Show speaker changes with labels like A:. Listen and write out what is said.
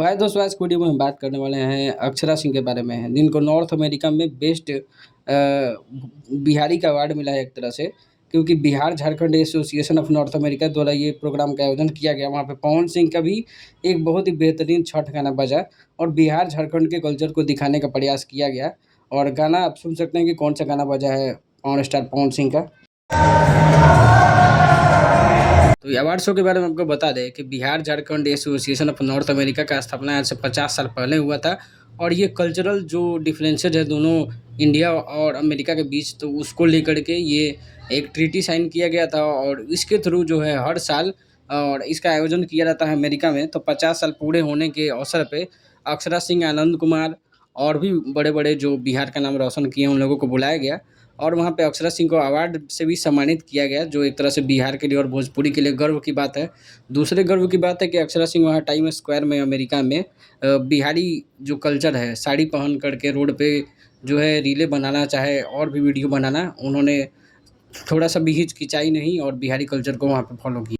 A: तो हाय दोस्तों, आज की वीडियो में हम बात करने वाले हैं अक्षरा सिंह के बारे में, जिनको नॉर्थ अमेरिका में बेस्ट बिहारी का अवार्ड मिला है एक तरह से। क्योंकि Bihar Jharkhand association of north America द्वारा ये प्रोग्राम का आयोजन किया गया। वहाँ पे पवन सिंह का भी एक बहुत ही बेहतरीन छठ गाना बजा और बिहार झारखंड के कल्चर को दिखाने का प्रयास किया गया। और गाना आप सुन सकते हैं कि कौन सा गाना बजा है पवन स्टार पवन सिंह का। तो ये अवार्ड शो के बारे में आपको बता दें कि Bihar Jharkhand association of north America का स्थापना आज से 50 साल पहले हुआ था। और ये कल्चरल जो डिफरेंसेज है दोनों इंडिया और अमेरिका के बीच, तो उसको लेकर के ये एक ट्रीटी साइन किया गया था। और इसके थ्रू जो है हर साल और इसका आयोजन किया जाता है अमेरिका में। तो 50 साल पूरे होने के अवसर पे अक्षरा सिंह, आनंद कुमार और भी बड़े-बड़े जो बिहार का नाम रोशन किए हैं, उन लोगों को बुलाया गया। और वहाँ पे अक्षरा सिंह को अवार्ड से भी सम्मानित किया गया, जो एक तरह से बिहार के लिए और भोजपुरी के लिए गर्व की बात है। दूसरे गर्व की बात है कि अक्षरा सिंह वहाँ टाइम स्क्वायर में अमेरिका में बिहारी जो कल्चर है, साड़ी पहन कर के रोड पे जो है रीलें बनाना चाहे और भी वीडियो बनाना, उन्होंने थोड़ा-सा भी हिचकिचाई नहीं और बिहारी कल्चर को वहाँ पे फॉलो किया।